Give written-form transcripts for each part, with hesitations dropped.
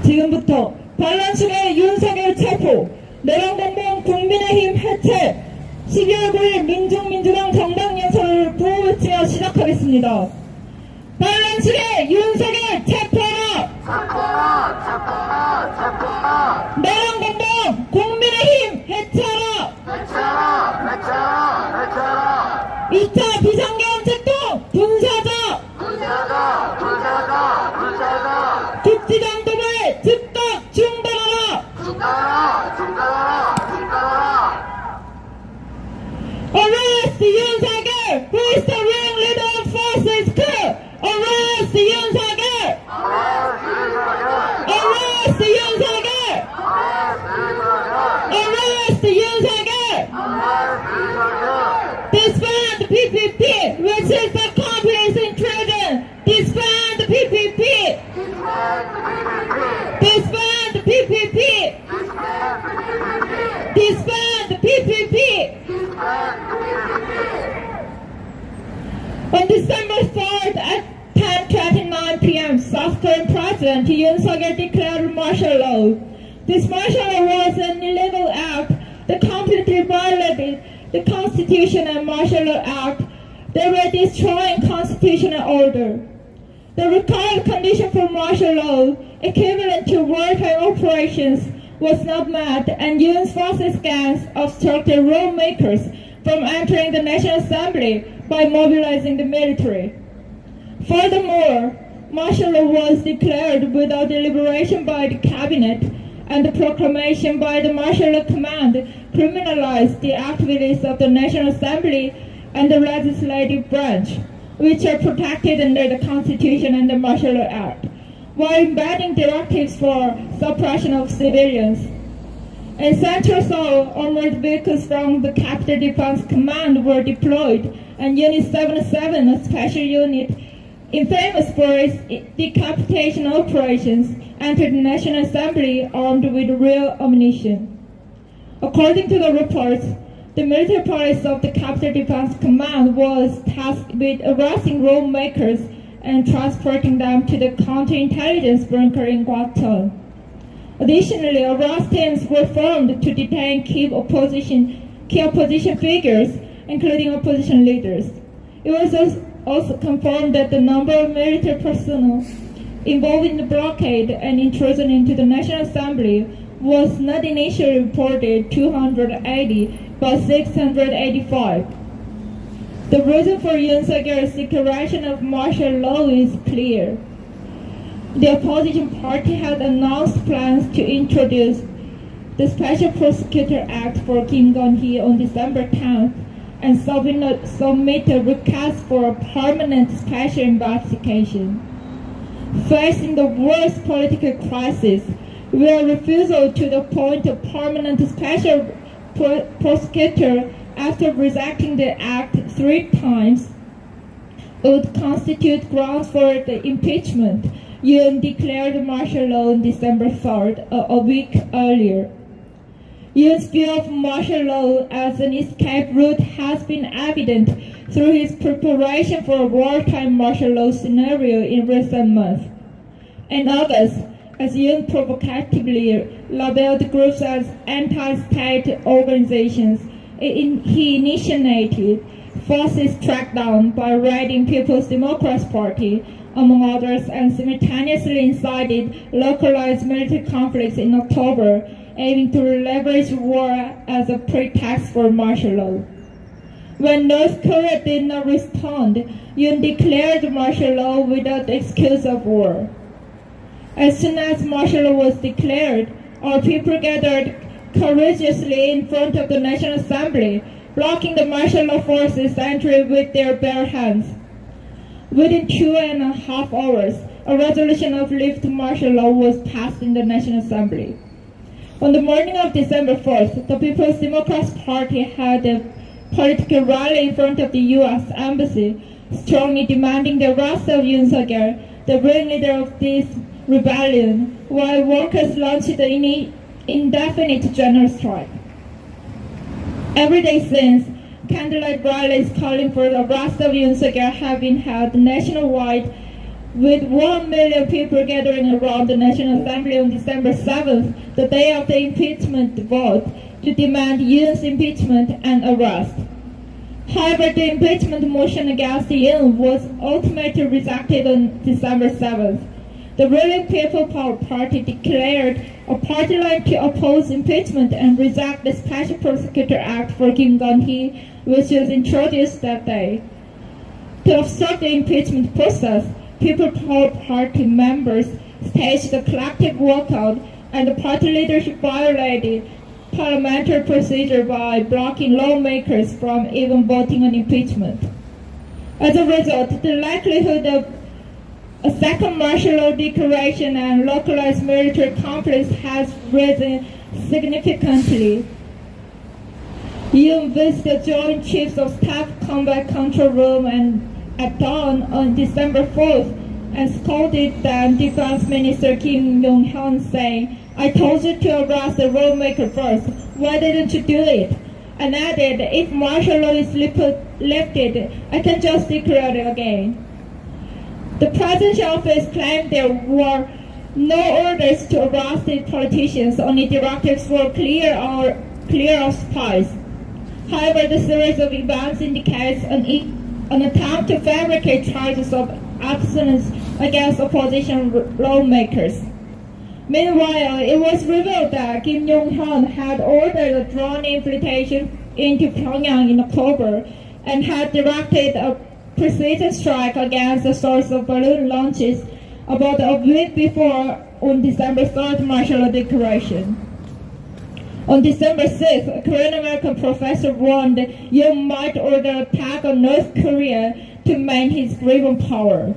지금부터 반란식의 윤석열 체포, 내란공범 국민의힘 해체, 12월 9일 민중민주당 정당 연설을 구호외치며 시작하겠습니다. 반란식의 윤석열 체포하라! 체포하라! 내란공범 국민의힘 해체하라! 해체하라! 2차 비상계엄 책동 분사자! 국지장도의 즉각 중단하라! Arrest 윤석열! Who is the ringleader of fascist coup? Arrest 윤석열! Arrest 윤석열! Arrest 윤석열! Disband PPP, which is the accomplice in treason! Disband PPP! Disband PPP! Disband PPP! On December 3rd at 10:29 p.m., South Korean President Yoon Suk-yeol declared martial law. This martial law was an illegal act that completely violated the Constitution and Martial Law Act. They were destroying constitutional order. The required condition for martial law, equivalent to wartime operations, was not met, and Yoon's fascist gangs obstructed lawmakers from entering the National Assembly by mobilizing the military. Furthermore, martial law was declared without deliberation by the cabinet, and the proclamation by the Martial Law Command criminalized the activities of the National Assembly and the legislative branch, which are protected under the Constitution and the Martial Law Act, while embedding directives for suppression of civilians. In Central Seoul, armored vehicles from the Capital Defense Command were deployed, and Unit 77, a special unit infamous for its decapitation operations, entered the National Assembly armed with real ammunition. According to the reports, the military police of the Capital Defense Command was tasked with arresting lawmakers and transporting them to the counterintelligence bunker in Gwacheon. Additionally, arrest teams were formed to detain key opposition figures, including opposition leaders. It was also confirmed that the number of military personnel involved in the blockade and intrusion into the National Assembly was not initially reported 280, but 685. The reason for Yoon Suk-yeol's declaration of martial law is clear. The opposition party had announced plans to introduce the Special Prosecutor Act for Kim Gon-hee on December 10th and submit a request for a permanent special investigation. Facing the worst political crisis, where refusal to appoint a permanent special prosecutor after rejecting the act 3 times would constitute grounds for the impeachment, Yoon declared martial law on December 3rd, a week earlier. Yoon's view of martial law as an escape route has been evident through his preparation for a wartime martial law scenario in recent months. In August, as Yoon provocatively labeled groups as anti-state organizations, he initiated fascist crackdown by raiding People's Democratic Party, among others, and simultaneously incited localized military conflicts in October, aiming to leverage war as a pretext for martial law. When North Korea did not respond, Yoon declared martial law without the excuse of war. As soon as martial law was declared, our people gathered courageously in front of the National Assembly, blocking the martial law forces' entry with their bare hands. Within 2.5 hours, a resolution of lift martial law was passed in the National Assembly. On the morning of December 4th, the People's Democratic Party had a political rally in front of the U.S. Embassy, strongly demanding the arrest of Yoon Suk-yeol, the ringleader of this rebellion, while workers launched the indefinite general strike. Every day since, candlelight rallies calling for the arrest of Yoon Suk-yeol have been held nationwide with 1 million people gathering around the National Assembly on December 7th, the day of the impeachment vote, to demand Yoon's impeachment and arrest. However, the impeachment motion against Yoon was ultimately rejected on December 7th. The ruling People Power Party declared a party line to oppose impeachment and reject the Special Prosecutor Act for Kim Gun-hee, which was introduced that day. To obstruct the impeachment process, People Power Party members staged a collective walkout, and the party leadership violated parliamentary procedure by blocking lawmakers from even voting on impeachment. As a result, the likelihood of a second martial law declaration and localized military conflicts has risen significantly. Yoon visited the Joint Chiefs of Staff Combat Control Room and at dawn on December 4th and scolded then Defense Minister Kim Yong-hyun, saying, "I told you to arrest the lawmaker first. Why didn't you do it?" And added, "If martial law is lifted, I can just declare it again." The presidential office claimed there were no orders to arrest the politicians, only directives for clear of spies. However, the series of events indicates an attempt to fabricate charges of abstinence against opposition lawmakers. Meanwhile, it was revealed that Kim Yong-hyun had ordered a drone infiltration into Pyongyang in October and had directed a precision strike against the source of balloon launches about a week before on December 3rd martial law declaration. On December 6th, a Korean-American professor warned Yoon might order attack on North Korea to maintain his grip on power.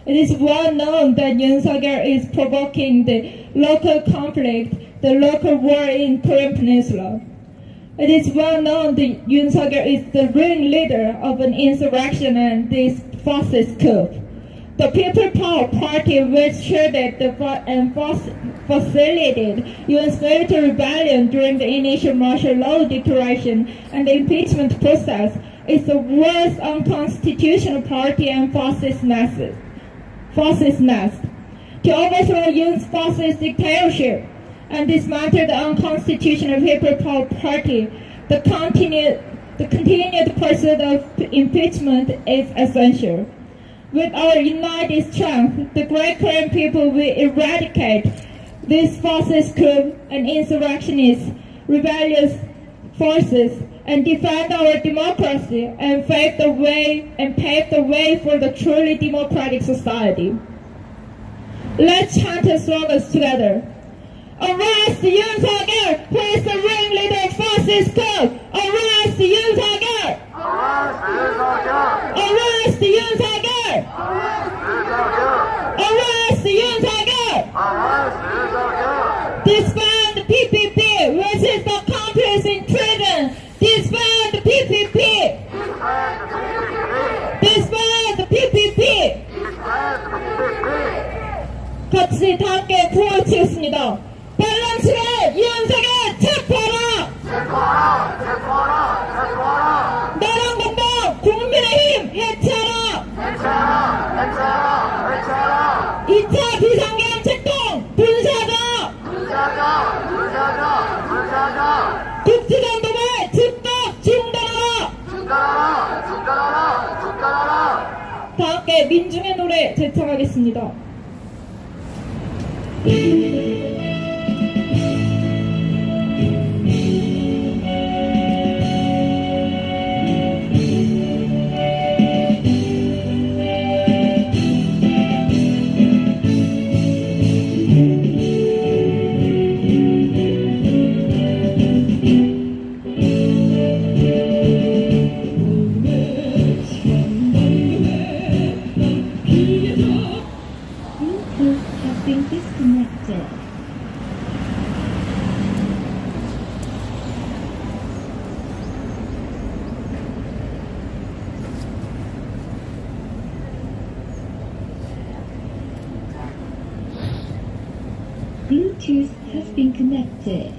It is well known that Yoon Suk-yeol is provoking the local conflict, the local war in Korean Peninsula. It is well known that Yoon Suk-yeol is the ringleader of an insurrection and this fascist coup. The People Power Party, which shielded and facilitated Yoon's military rebellion during the initial martial law declaration and the impeachment process, is the worst unconstitutional party and fascist nest. To overthrow Yoon's fascist dictatorship and dismantle the unconstitutional People Power Party, the continued pursuit of impeachment is essential. With our united strength, the great Korean people will eradicate these fascist coup and insurrectionist rebellious forces and defend our democracy and pave the way for the truly democratic society. Let's chant the slogans together. Arrest Yoon Suk-yeol, who is the ringleader of fascist coup! Arrest Yoon Suk-yeol! Arrest Yoon Suk-yeol! Arrest Yoon Suk-yeol! Disband the PPP, which is the accomplice in treason! Disband the PPP! Disband the PPP! 같이 다 함께 구호를 치겠습니다. 밸런스를 윤석열 체포하라! 나랑 공동 국민의힘 해체하라! 2차 비상계엄 책동 분쇄하자! 국지전 도발 즉각 중단하라! 다 함께 민중의 노래 제청하겠습니다. Bluetooth has been connected.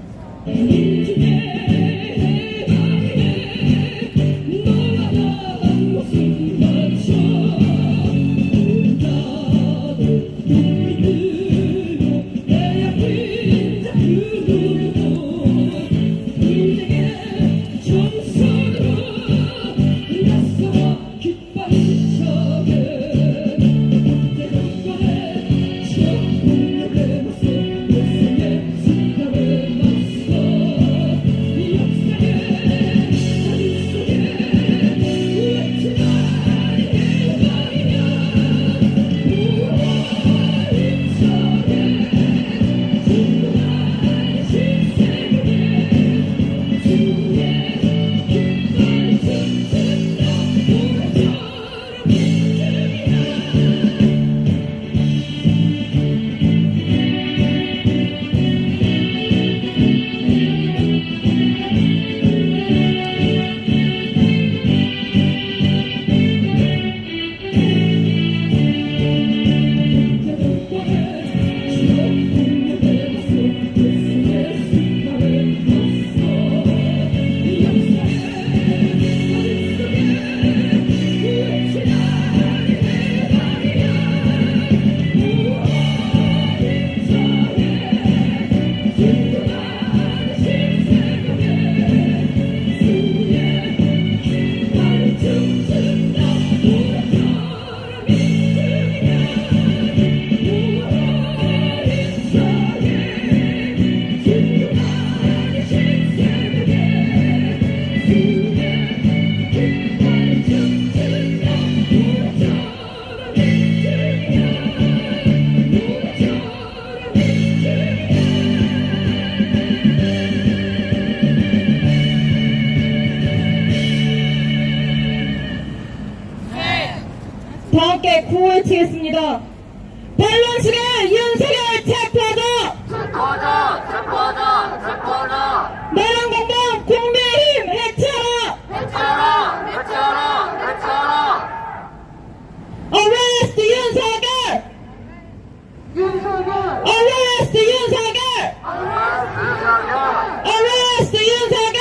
윤석열!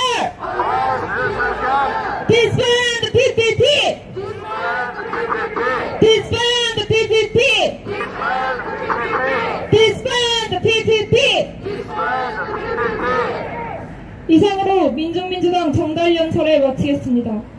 Disband PPP! Disband PPP! Disband PPP! 이상으로 민중민주당 정달연설을 마치겠습니다.